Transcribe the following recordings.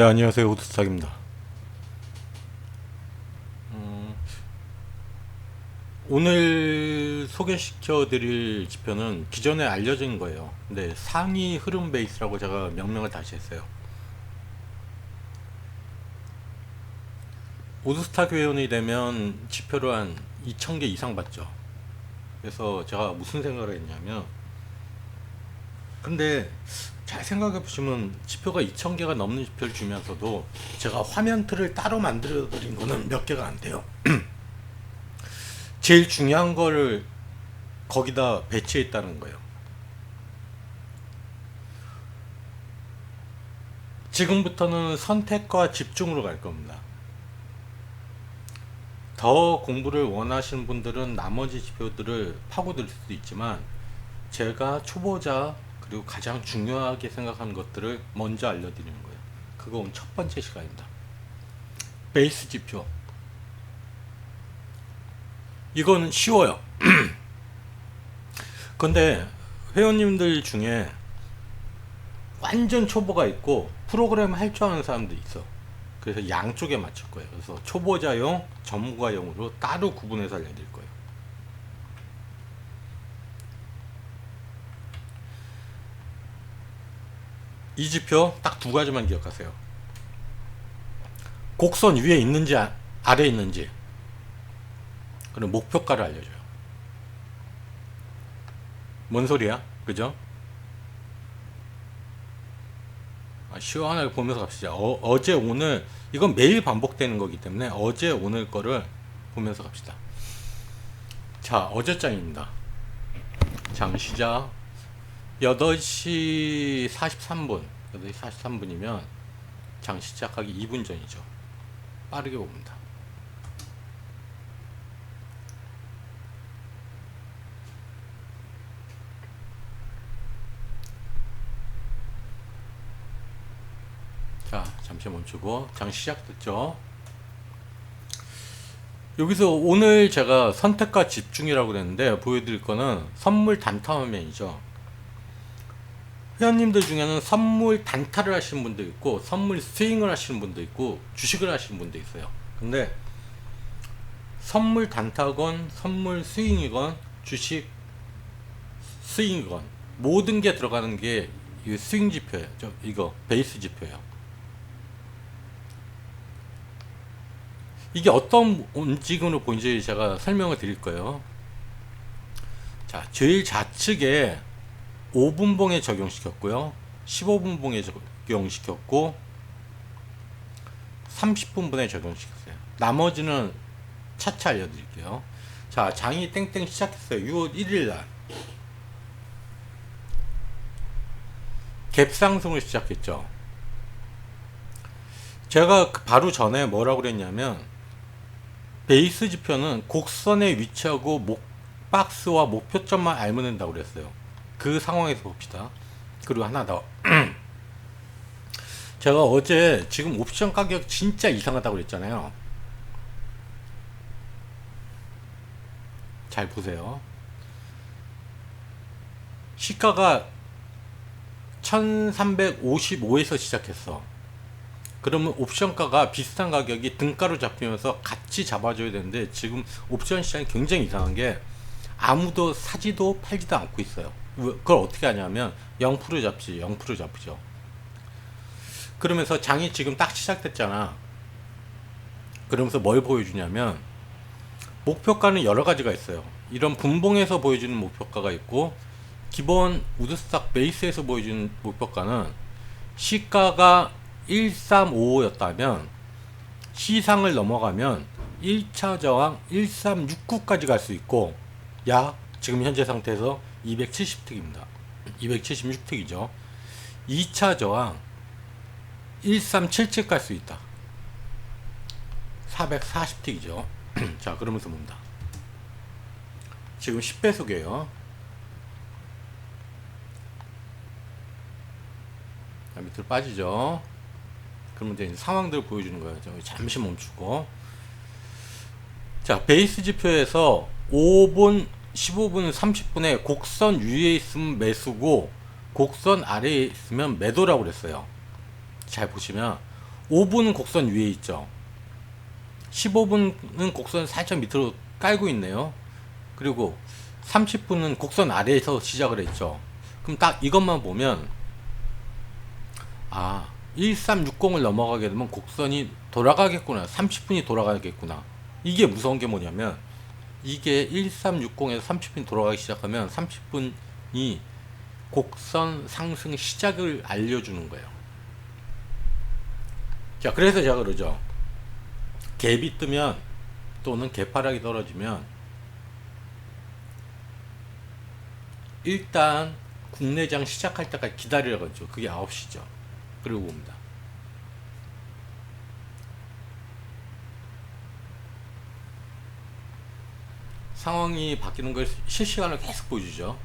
네, 안녕하세요. 오두스탁입니다. 오늘 소개시켜 드릴 지표는 기존에 알려진 거예요. 근데 상위 흐름 베이스라고 제가 명명을 다시 했어요. 오두스탁 회원이 되면 지표를 한 2000개 이상 받죠. 그래서 제가 무슨 생각을 했냐면, 근데 잘 생각해 보시면 지표가 2000개가 넘는 지표를 주면서도 제가 화면 틀을 따로 만들어 드린 거는 몇 개가 안 돼요. 제일 중요한 거를 거기다 배치했다는 거예요. 지금부터는 선택과 집중으로 갈 겁니다. 더 공부를 원하시는 분들은 나머지 지표들을 파고들 수도 있지만, 제가 초보자 그리고 가장 중요하게 생각하는 것들을 먼저 알려드리는 거예요. 그거 오늘 첫 번째 시간입니다. 베이스 지표. 이건 쉬워요. 근데 회원님들 중에 완전 초보가 있고 프로그램 할 줄 아는 사람도 있어. 그래서 양쪽에 맞출 거예요. 그래서 초보자용, 전문가용으로 따로 구분해서 알려드릴 거예요. 이 지표 딱 두 가지만 기억하세요. 곡선 위에 있는지 아래에 있는지, 그리고 목표가를 알려줘요. 뭔 소리야? 그죠? 시원하게 보면서 갑시다. 어제 오늘, 이건 매일 반복되는 거기 때문에 어제 오늘 거를 보면서 갑시다. 자, 어제 장입니다. 장 시작 8시 43분 8시 43분이면 장 시작하기 2분 전이죠. 빠르게 봅니다. 자, 잠시 멈추고 장 시작됐죠. 여기서 오늘 제가 선택과 집중이라고 그랬는데 보여드릴 거는 선물 단타 화면이죠. 회원님들 중에는 선물 단타를 하시는 분도 있고 선물 스윙을 하시는 분도 있고 주식을 하시는 분도 있어요. 근데 선물 단타건 선물 스윙이건 주식 스윙이건 모든 게 들어가는 게 이 스윙 지표예요. 이거 베이스 지표예요. 이게 어떤 움직임으로 보이는지 제가 설명을 드릴 거예요. 자, 제일 좌측에 5분봉에 적용시켰고요. 15분봉에 적용시켰고 30분봉에 적용시켰어요. 나머지는 차차 알려드릴게요. 자, 장이 땡땡 시작했어요. 6월 1일날 갭상승을 시작했죠. 제가 바로 전에 뭐라고 그랬냐면 베이스 지표는 곡선에 위치하고 박스와 목표점만 알면 된다고 그랬어요. 그 상황에서 봅시다. 그리고 하나 더. 제가 어제 지금 옵션 가격 진짜 이상하다고 그랬잖아요. 잘 보세요. 시가가 1355에서 시작했어. 그러면 옵션가가 비슷한 가격이 등가로 잡히면서 같이 잡아줘야 되는데 지금 옵션 시장이 굉장히 이상한 게 아무도 사지도 팔지도 않고 있어요. 그걸 어떻게 하냐면 0% 잡지 0% 잡히죠. 그러면서 장이 지금 딱 시작됐잖아. 그러면서 뭘 보여주냐면 목표가는 여러 가지가 있어요. 이런 분봉에서 보여주는 목표가가 있고 기본 우드스탁 베이스에서 보여주는 목표가는 시가가 1355였다면 시상을 넘어가면 1차 저항 1369까지 갈 수 있고 약 지금 현재 상태에서 270틱입니다. 276틱이죠. 2차 저항 1377 갈 수 있다. 440틱이죠. 자, 그러면서 봅니다. 지금 10배속이에요. 자, 밑으로 빠지죠. 그러면 이제 상황들을 보여주는 거예요. 잠시 멈추고. 자, 베이스 지표에서 5분, 15분, 30분에 곡선 위에 있으면 매수고 곡선 아래에 있으면 매도라고 그랬어요. 잘 보시면 5분은 곡선 위에 있죠. 15분은 곡선 살짝 밑으로 깔고 있네요. 그리고 30분은 곡선 아래에서 시작을 했죠. 그럼 딱 이것만 보면 1360을 넘어가게 되면 곡선이 돌아가겠구나, 30분이 돌아가겠구나. 이게 무서운 게 뭐냐면, 이게 1360에서 30분이 돌아가기 시작하면 30분이 곡선 상승 시작을 알려주는 거예요. 자, 그래서 제가 그러죠. 갭이 뜨면 또는 개파락이 떨어지면 일단 국내장 시작할 때까지 기다리라고 했죠. 그게 9시죠. 그리고 봅니다. 상황이 바뀌는 걸 실시간으로 계속 보여주죠.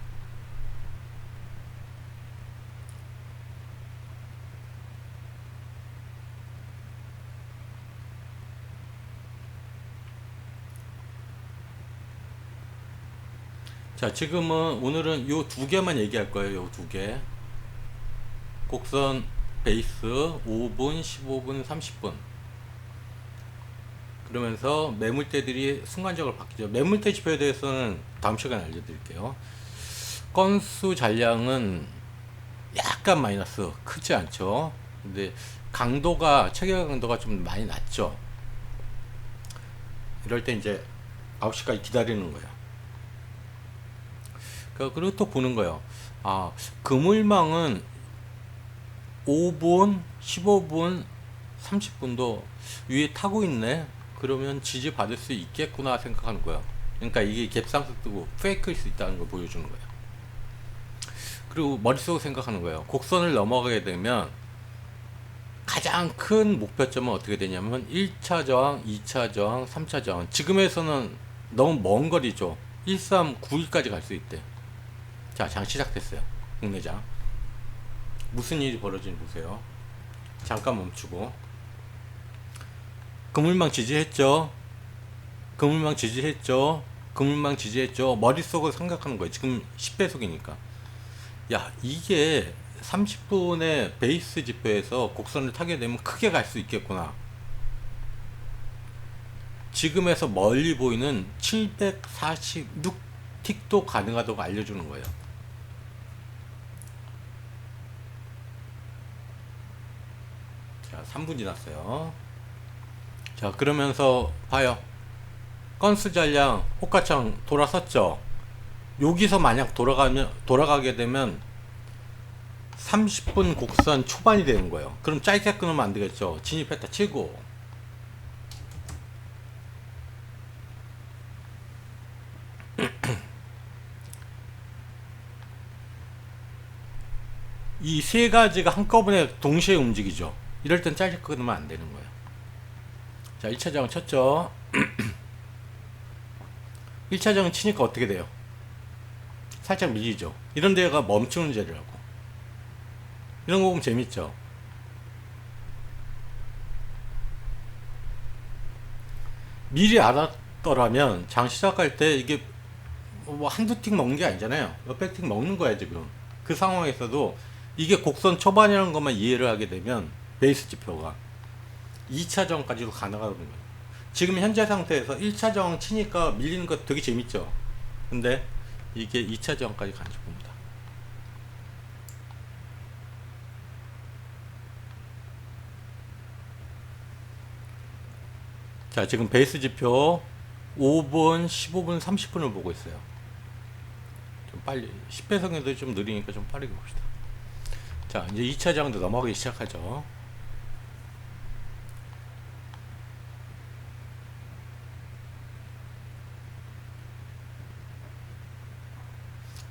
자, 지금은 오늘은 요 두 개만 얘기할 거예요. 요 두 개. 곡선 베이스 5분, 15분, 30분. 그러면서 매물대들이 순간적으로 바뀌죠. 매물대 지표에 대해서는 다음 시간에 알려드릴게요. 건수 잔량은 약간 마이너스, 크지 않죠. 근데 강도가, 체결 강도가 좀 많이 낮죠. 이럴 때 이제 9시까지 기다리는 거예요. 그리고 또 보는 거예요. 그물망은 5분, 15분, 30분도 위에 타고 있네. 그러면 지지 받을 수 있겠구나 생각하는 거예요. 그러니까 이게 갭상승 뜨고 페이크일 수 있다는 걸 보여주는 거예요. 그리고 머릿속으로 생각하는 거예요. 곡선을 넘어가게 되면 가장 큰 목표점은 어떻게 되냐면 1차 저항, 2차 저항, 3차 저항. 지금에서는 너무 먼 거리죠. 1391까지 갈 수 있대. 자, 장 시작됐어요. 국내장. 무슨 일이 벌어지는지 보세요. 잠깐 멈추고. 그물망 지지했죠. 그물망 지지했죠. 그물망 지지했죠. 머릿속으로 생각하는 거예요. 지금 10배속이니까. 야, 이게 30분의 베이스 지표에서 곡선을 타게 되면 크게 갈 수 있겠구나. 지금에서 멀리 보이는 746틱도 가능하다고 알려주는 거예요. 자, 3분 지났어요. 자, 그러면서 봐요. 건수 잔량 호가창 돌아섰죠. 여기서 만약 돌아가게 되면 30분 곡선 초반이 되는 거예요. 그럼 짧게 끊으면 안 되겠죠. 진입했다 치고. 이 세 가지가 한꺼번에 동시에 움직이죠. 이럴 땐 짧게 끊으면 안 되는 거예요. 자, 1차 저항 쳤죠. 1차 저항 치니까 어떻게 돼요? 살짝 밀리죠. 이런 데가 멈추는 자리라고. 이런 거 보면 재밌죠. 미리 알았더라면 장 시작할 때 이게 뭐 한두 틱 먹는 게 아니잖아요. 몇백 틱 먹는 거야 지금. 그 상황에서도 이게 곡선 초반이라는 것만 이해를 하게 되면 베이스 지표가 2차 저항까지도 가능하다는 거예요. 지금 현재 상태에서 1차 저항 치니까 밀리는 거 되게 재밌죠. 근데 이게 2차 저항까지 가는지 봅니다. 자, 지금 베이스 지표 5분, 15분, 30분을 보고 있어요. 좀 빨리 10배속에도 좀 느리니까 좀 빠르게 봅시다. 자, 이제 2차 저항도 넘어가기 시작하죠.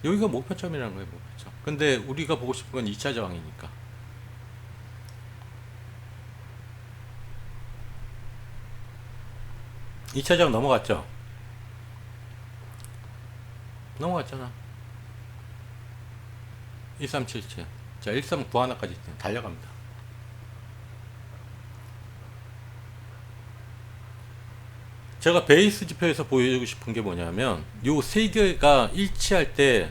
여기가 목표점이라는 거예요, 목표점. 근데 우리가 보고 싶은 건 2차 저항이니까. 이 2차 저항 넘어갔죠? 넘어갔잖아. 1377. 자, 1391까지 달려갑니다. 제가 베이스 지표에서 보여주고 싶은 게 뭐냐면 요 세 개가 일치할 때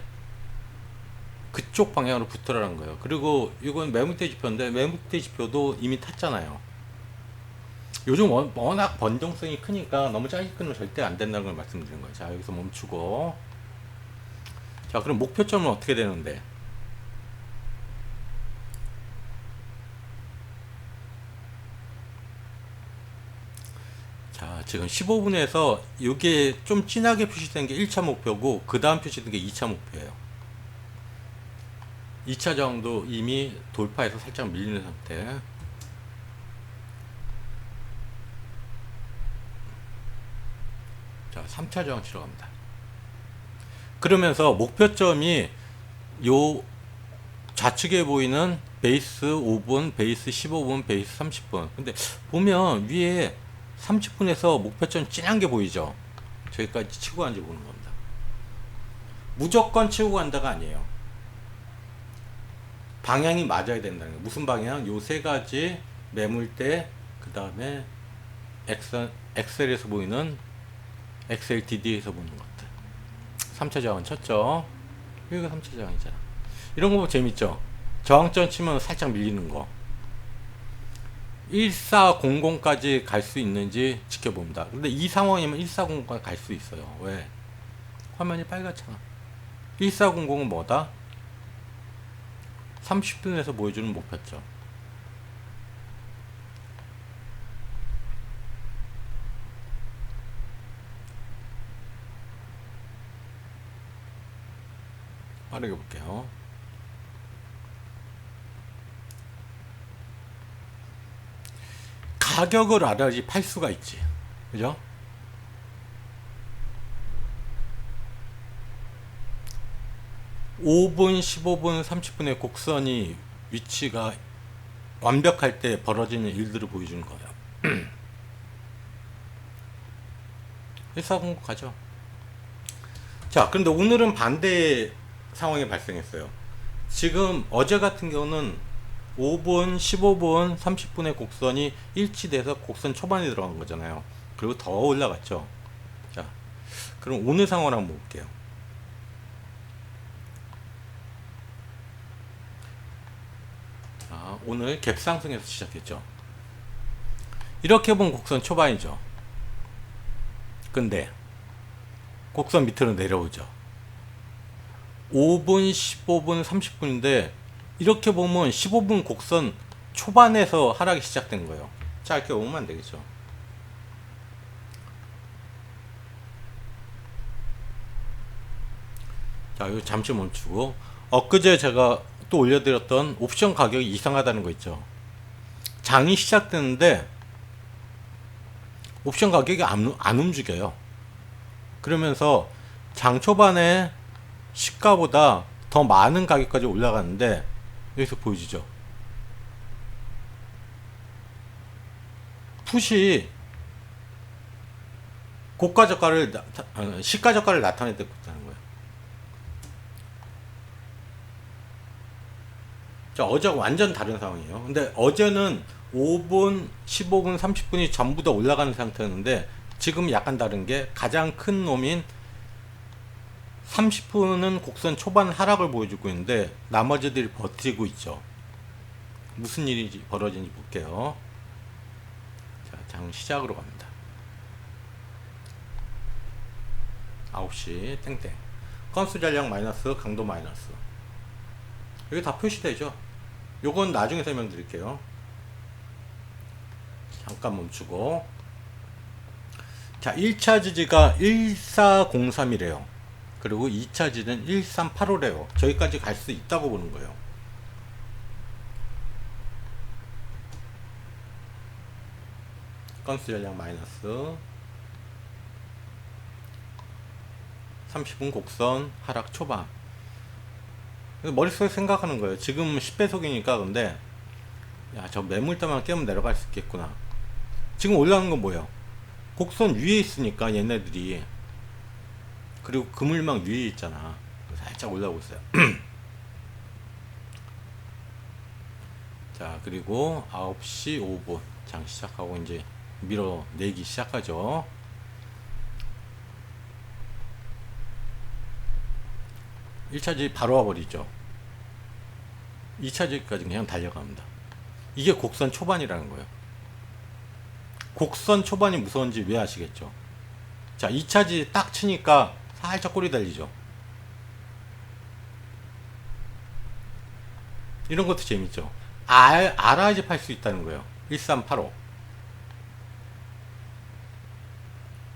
그쪽 방향으로 붙으라는 거예요. 그리고 이건 매물대 지표인데 매물대 지표도 이미 탔잖아요. 요즘 워낙 변동성이 크니까 너무 짧게 끊으면 절대 안 된다는 걸 말씀드린 거예요. 자, 여기서 멈추고. 자, 그럼 목표점은 어떻게 되는데? 자, 지금 15분에서 이게 좀 진하게 표시된 게 1차 목표고, 그 다음 표시된 게 2차 목표예요. 2차 저항도 이미 돌파해서 살짝 밀리는 상태. 자, 3차 저항 치러 갑니다. 그러면서 목표점이 요 좌측에 보이는 베이스 5분, 베이스 15분, 베이스 30분. 근데 보면 위에 30분에서 목표점 진한 게 보이죠? 저기까지 치고 간지 보는 겁니다. 무조건 치고 간다가 아니에요. 방향이 맞아야 된다는 거예요. 무슨 방향? 요 세 가지 매물대, 그 다음에 엑셀에서 보이는 XLDD에서 보는 것들. 3차 저항 쳤죠? 여기가 3차 저항이잖아. 이런 거 보면 재밌죠? 저항점 치면 살짝 밀리는 거. 1400까지 갈 수 있는지 지켜봅니다. 근데 이 상황이면 1400까지 갈 수 있어요. 왜? 화면이 빨갛잖아. 1400은 뭐다? 30분에서 보여주는 목표점. 빠르게 볼게요. 가격을 알아야지 팔 수가 있지. 그죠? (5분) (15분) (30분의) 곡선이 위치가 완벽할 때 벌어지는 일들을 보여주는 거예요. 1409 가죠. 자, 그런데 오늘은 반대 상황이 발생했어요. 지금 어제 같은 경우는 5분, 15분, 30분의 곡선이 일치돼서 곡선 초반에 들어간 거잖아요. 그리고 더 올라갔죠. 자, 그럼 오늘 상황을 한번 볼게요. 자, 오늘 갭상승에서 시작했죠. 이렇게 본 곡선 초반이죠. 근데 곡선 밑으로 내려오죠. 5분, 15분, 30분인데 이렇게 보면 15분 곡선 초반에서 하락이 시작된 거예요. 자, 이렇게 오면 안 되겠죠. 자, 이거 잠시 멈추고, 엊그제 제가 또 올려드렸던 옵션 가격이 이상하다는 거 있죠. 장이 시작되는데 옵션 가격이 안 움직여요. 그러면서 장 초반에 시가보다 더 많은 가격까지 올라가는데 여기서 보여지죠. 풋이 고가 저가를 시가 저가를 나타내고 있다는 거예요. 자, 어제가 완전 다른 상황이에요. 근데 어제는 5분, 15분, 30분이 전부 다 올라가는 상태였는데 지금 약간 다른 게 가장 큰 놈인 30분은 곡선 초반 하락을 보여주고 있는데 나머지들이 버티고 있죠. 무슨 일이 벌어지는지 볼게요. 자, 장 시작으로 갑니다. 9시 땡땡. 건수 잔량 마이너스, 강도 마이너스. 여기 다 표시되죠. 요건 나중에 설명드릴게요. 잠깐 멈추고. 자, 1차 지지가 1403이래요. 그리고 2차 지지는 1385래요. 저기까지 갈 수 있다고 보는 거예요. 건수 잔량 마이너스, 30분 곡선 하락 초반. 머릿속에 생각하는 거예요. 지금 10배속이니까. 근데 야, 저 매물대만 깨면 내려갈 수 있겠구나. 지금 올라가는 건 뭐예요? 곡선 위에 있으니까 얘네들이. 그리고 그물망 위에 있잖아. 살짝 올라오고 있어요. 자, 그리고 9시 5분 장 시작하고 이제 밀어내기 시작하죠. 1차지 바로 와버리죠. 2차지까지 그냥 달려갑니다. 이게 곡선 초반이라는 거예요. 곡선 초반이 무서운지 왜 아시겠죠? 자, 2차지 딱 치니까 살짝 꼬리 달리죠. 이런 것도 재밌죠. 알아야지 팔 수 있다는 거예요. 1385.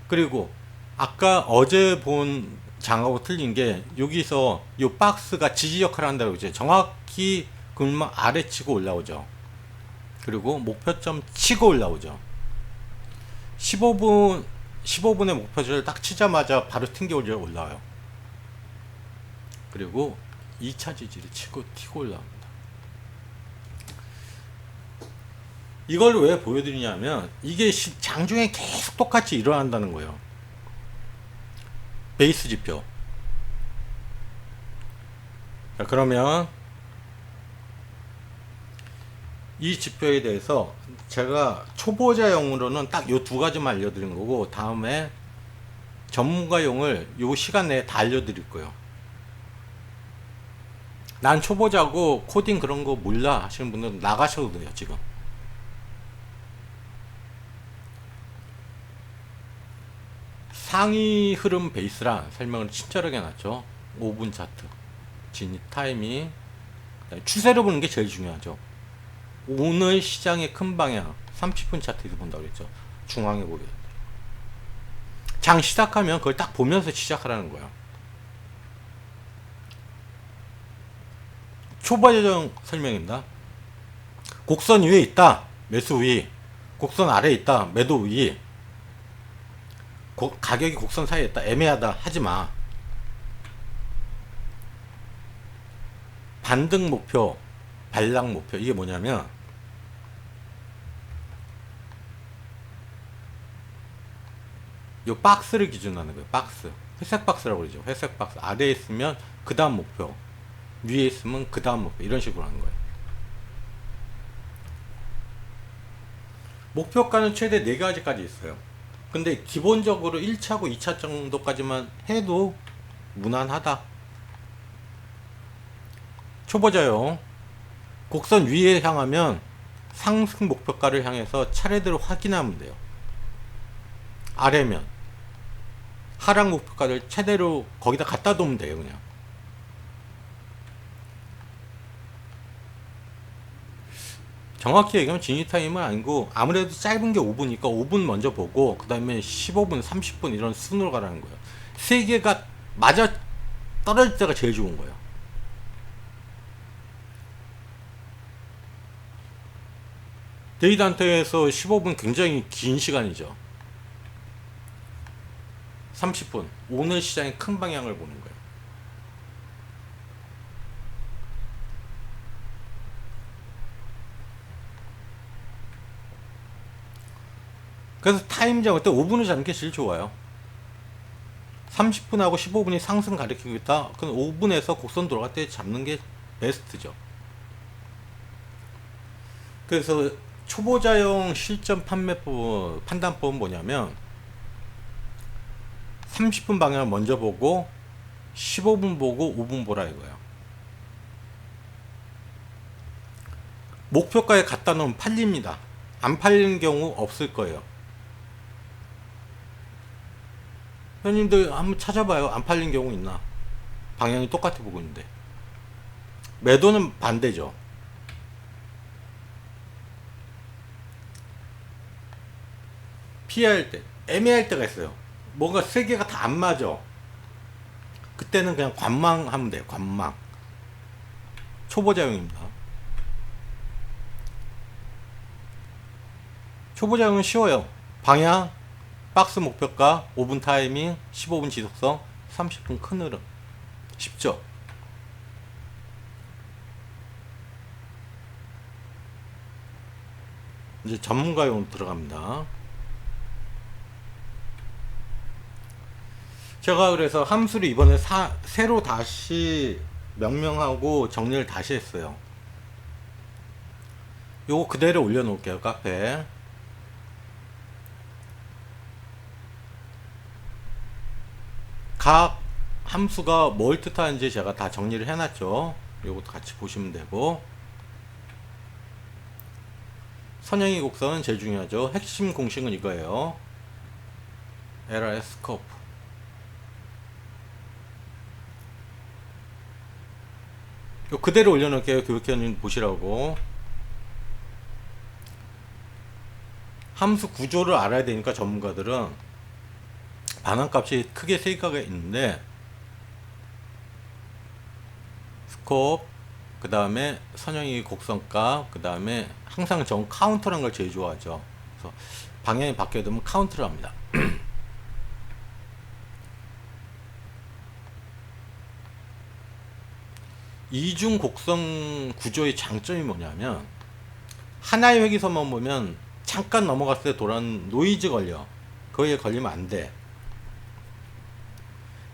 그리고 아까 어제 본 장하고 틀린 게 여기서 이 박스가 지지 역할을 한다고 그러죠. 정확히 그만 아래 치고 올라오죠. 그리고 목표점 치고 올라오죠. 15분의 목표점을 딱 치자마자 바로 튕겨 올라와요. 그리고 2차 지지를 치고 튀고 올라옵니다. 이걸 왜 보여드리냐면 이게 장중에 계속 똑같이 일어난다는 거예요. 베이스 지표. 자, 그러면 이 지표에 대해서 제가 초보자용으로는 딱 요 두 가지만 알려드린 거고, 다음에 전문가용을 요 시간 내에 다 알려드릴 거예요. 난 초보자고 코딩 그런 거 몰라 하시는 분들은 나가셔도 돼요. 지금 상위 흐름 베이스란 설명을 친절하게 해놨죠. 5분 차트, 진입 타이밍, 추세로 보는 게 제일 중요하죠. 오늘 시장의 큰 방향 30분 차트에서 본다고 그랬죠. 중앙에 보게. 장 시작하면 그걸 딱 보면서 시작하라는 거야. 초보자용 설명입니다. 곡선 위에 있다, 매수 위. 곡선 아래에 있다, 매도 위. 가격이 곡선 사이에 있다, 애매하다 하지마. 반등 목표, 반락 목표, 이게 뭐냐면 요 박스를 기준으로 하는 거예요. 박스, 회색 박스라고 그러죠. 회색 박스 아래에 있으면 그 다음 목표, 위에 있으면 그 다음 목표, 이런 식으로 하는 거예요. 목표가는 최대 4가지까지 있어요. 근데 기본적으로 1차고 2차 정도까지만 해도 무난하다. 초보자용. 곡선 위에 향하면 상승 목표가를 향해서 차례대로 확인하면 돼요. 아래면 하락 목표가를 최대로 거기다 갖다 두면 돼요. 그냥 정확히 얘기하면 진입 타임은 아니고, 아무래도 짧은 게 5분이니까 5분 먼저 보고 그 다음에 15분 30분 이런 순으로 가라는 거예요. 3개가 맞아 떨어질 때가 제일 좋은 거예요. 데이단테에서 15분 굉장히 긴 시간이죠. 30분 오늘 시장의 큰 방향을 보는 거예요. 그래서 타임 잡을 때 5분을 잡는 게 제일 좋아요. 30분하고 15분이 상승 가리키고 있다, 그럼 5분에서 곡선 돌아갈 때 잡는 게 베스트죠. 그래서 초보자용 실전 판매법, 판단법은 뭐냐면 30분 방향을 먼저 보고 15분 보고 5분 보라 이거예요. 목표가에 갖다 놓으면 팔립니다. 안 팔리는 경우 없을 거예요. 형님들 한번 찾아봐요. 안 팔린 경우 있나? 방향이 똑같아 보고 있는데. 매도는 반대죠. 피할 때, 애매할 때가 있어요. 뭔가 3개가 다 안 맞아. 그때는 그냥 관망하면 돼요. 관망. 초보자용입니다. 초보자용은 쉬워요. 방향, 박스 목표가, 5분 타이밍, 15분 지속성, 30분 큰 흐름. 쉽죠? 이제 전문가용 들어갑니다. 제가 그래서 함수를 이번에 새로 다시 명명하고 정리를 다시 했어요. 요거 그대로 올려놓을게요. 카페에. 각 함수가 뭘 뜻하는지 제가 다 정리를 해놨죠. 요것도 같이 보시면 되고, 선형의 곡선은 제일 중요하죠. 핵심 공식은 이거예요. LRS 커브. 이거 그대로 올려놓을게요. 교육회원님 보시라고. 함수 구조를 알아야 되니까 전문가들은 반환값이 크게 세 개가 있는데 스콥, 그 다음에 선형의 곡선값, 그 다음에 항상 전 카운터라는 걸 제일 좋아하죠. 그래서 방향이 바뀌게 되면 카운트를 합니다. 이중 곡선 구조의 장점이 뭐냐면 하나의 회기선만 보면 잠깐 넘어갔을 때 돌아오는 노이즈 걸려. 거기에 걸리면 안 돼.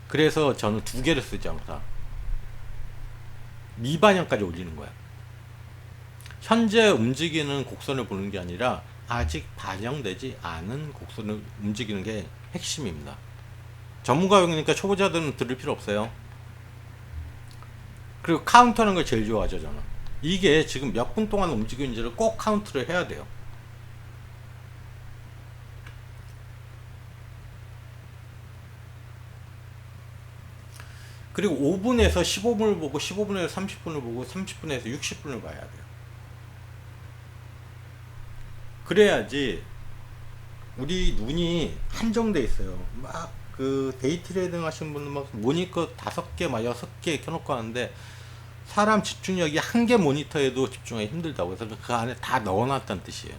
그래서 저는 두 개를 쓰지 않고 미반영까지 올리는 거야. 현재 움직이는 곡선을 보는 게 아니라 아직 반영되지 않은 곡선을 움직이는 게 핵심입니다. 전문가용이니까 초보자들은 들을 필요 없어요. 그리고 카운트하는 걸 제일 좋아하죠, 저는. 이게 지금 몇 분 동안 움직이는지를 꼭 카운트를 해야 돼요. 그리고 5분에서 15분을 보고 15분에서 30분을 보고 30분에서 60분을 봐야 돼요. 그래야지 우리 눈이 한정돼 있어요. 막 그 데이 트레이딩 하시는 분들 막 모니터 5개 막 6개 켜놓고 하는데 사람 집중력이 한 개 모니터에도 집중하기 힘들다고 해서 그 안에 다 넣어놨다는 뜻이에요.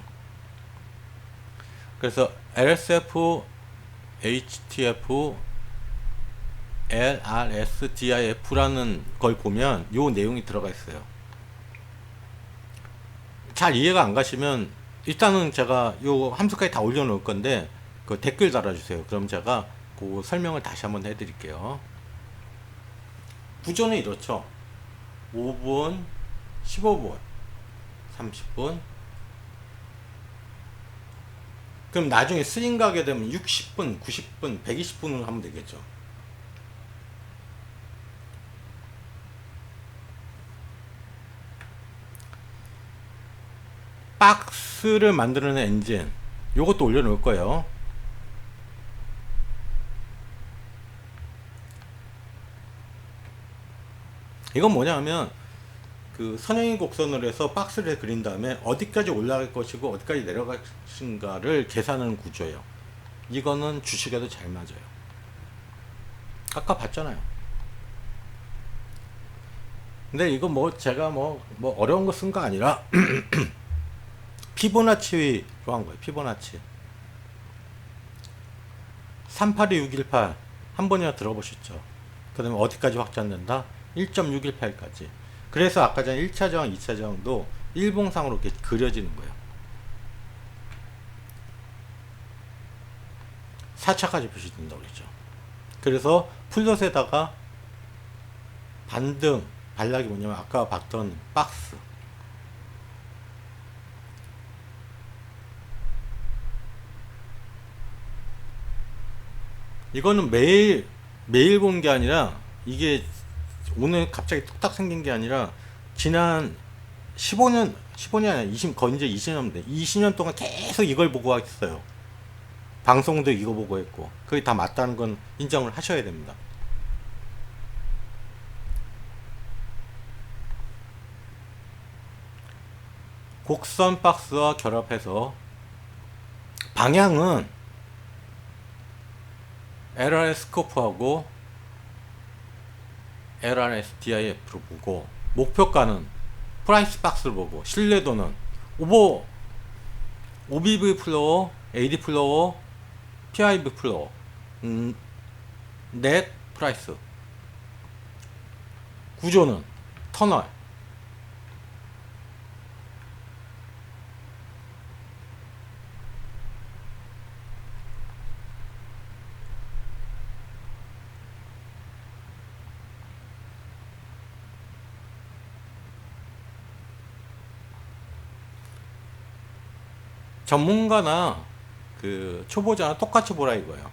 그래서 LSF, HTF, LRS, DIF라는 걸 보면 요 내용이 들어가 있어요. 잘 이해가 안 가시면 일단은 제가 요 함수까지 다 올려놓을 건데 그 댓글 달아주세요. 그럼 제가 그 설명을 다시 한번 해드릴게요. 구조는 이렇죠. 5분, 15분, 30분. 그럼 나중에 스윙 가게 되면 60분, 90분, 120분을 하면 되겠죠. 박스를 만드는 엔진, 요것도 올려놓을 거예요. 이건 뭐냐면 그 선형의 곡선으로 해서 박스를 그린 다음에 어디까지 올라갈 것이고 어디까지 내려갈 것인가를 계산하는 구조예요. 이거는 주식에도 잘 맞아요. 아까 봤잖아요. 근데 이거 뭐 제가 뭐 어려운 거 쓴 거 아니라 피보나치로 한 거예요. 피보나치 382618 한 번이나 들어보셨죠. 그 다음에 어디까지 확장된다? 1.618까지. 그래서 아까 전에 1차 저항, 2차 저항도 일봉상으로 이렇게 그려지는 거예요. 4차까지 표시된다고 그랬죠. 그래서 플롯에다가 반등, 반락이 뭐냐면 아까 봤던 박스. 이거는 매일 본 게 아니라 이게 오늘 갑자기 뚝딱 생긴 게 아니라 지난 15년 아니라 20, 거의 이제 20년 돼. 20년 동안 계속 이걸 보고 했어요. 방송도 이거 보고 했고. 그게 다 맞다는 건 인정을 하셔야 됩니다. 곡선 박스와 결합해서 방향은 LRS 스코프하고 LRS DIF로 보고 목표가는 프라이스 박스를 보고 신뢰도는 OBV 플로어, AD 플로어, PIV 플로어, 넷 프라이스. 구조는 터널. 전문가나 그 초보자나 똑같이 보라 이거예요.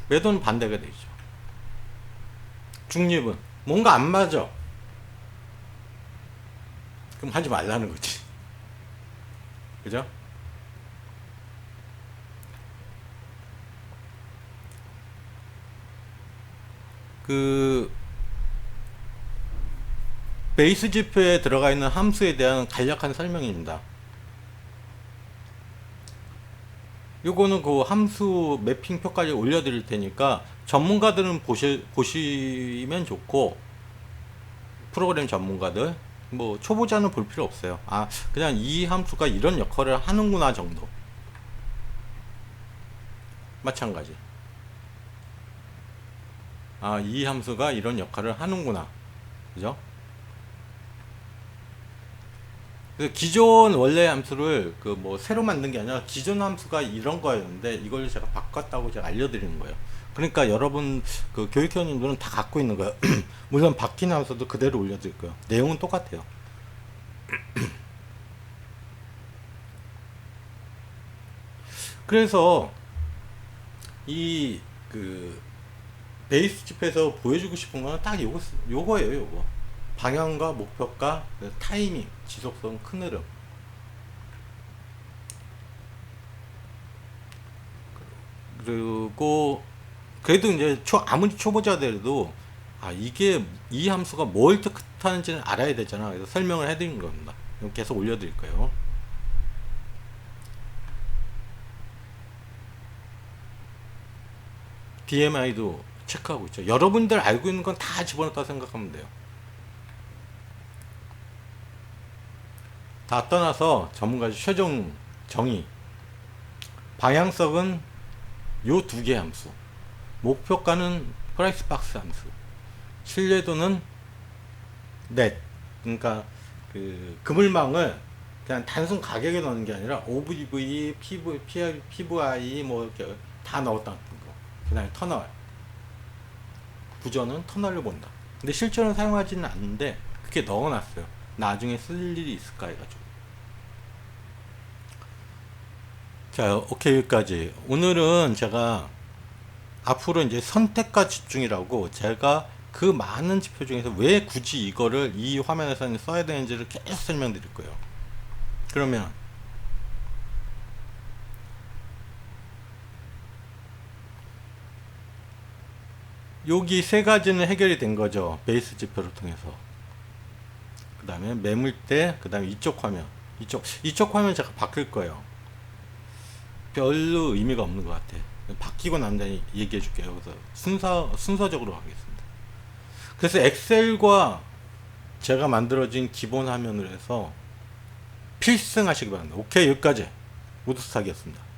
매도는 반대가 되죠. 중립은 뭔가 안 맞아. 그럼 하지 말라는 거지. 그죠? 그 베이스 지표에 들어가 있는 함수에 대한 간략한 설명입니다. 요거는 그 함수 매핑표까지 올려드릴 테니까 전문가들은 보시면 좋고, 프로그램 전문가들 뭐 초보자는 볼 필요 없어요. 아, 그냥 이 함수가 이런 역할을 하는구나 정도. 마찬가지. 아, 이 함수가 이런 역할을 하는구나. 그죠? 그 기존 원래 함수를 그 뭐 새로 만든 게 아니라 기존 함수가 이런 거였는데 이걸 제가 바꿨다고 제가 알려드리는 거예요. 그러니까 여러분 그 교육회원님들은 다 갖고 있는 거예요. 물론 바뀐 함수도 그대로 올려드릴 거예요. 내용은 똑같아요. 그래서 이 그 베이스 집에서 보여주고 싶은 거는 딱 요거예요. 요거 방향과 목표가, 타이밍, 지속성, 큰 흐름. 그리고 그래도 이제 아무리 초보자들도 이게 이 함수가 뭘 뜻하는지는 알아야 되잖아. 그래서 설명을 해드린 겁니다. 계속 올려드릴 거예요. DMI도 체크하고 있죠. 여러분들 알고 있는 건 다 집어넣었다 생각하면 돼요. 다 떠나서 전문가 최종 정의. 방향성은 요 두 개 함수. 목표가는 프라이스 박스 함수. 신뢰도는 넷. 그러니까 그 그물망을 그냥 단순 가격에 넣는 게 아니라 OVV, PVI 뭐 이렇게 다 넣었다는 거. 그다음에 터널. 구조는 터널을 본다. 근데 실제로는 사용하지는 않는데 그렇게 넣어놨어요. 나중에 쓸 일이 있을까 해가지고. 자, 오케이, 여기까지. 오늘은 제가 앞으로 이제 선택과 집중이라고 제가 그 많은 지표 중에서 왜 굳이 이거를 이 화면에서는 써야 되는지를 계속 설명드릴 거예요. 그러면 여기 세 가지는 해결이 된 거죠. 베이스 지표를 통해서. 그 다음에 매물대, 그 다음에 이쪽 화면. 이쪽 화면 제가 바뀔 거예요. 별로 의미가 없는 것 같아. 바뀌고 난 다음에 얘기해 줄게요. 그래서 순서적으로 하겠습니다. 그래서 엑셀과 제가 만들어진 기본 화면으로 해서 필승 하시기 바랍니다. 오케이, 여기까지. 모두 스탁이었습니다.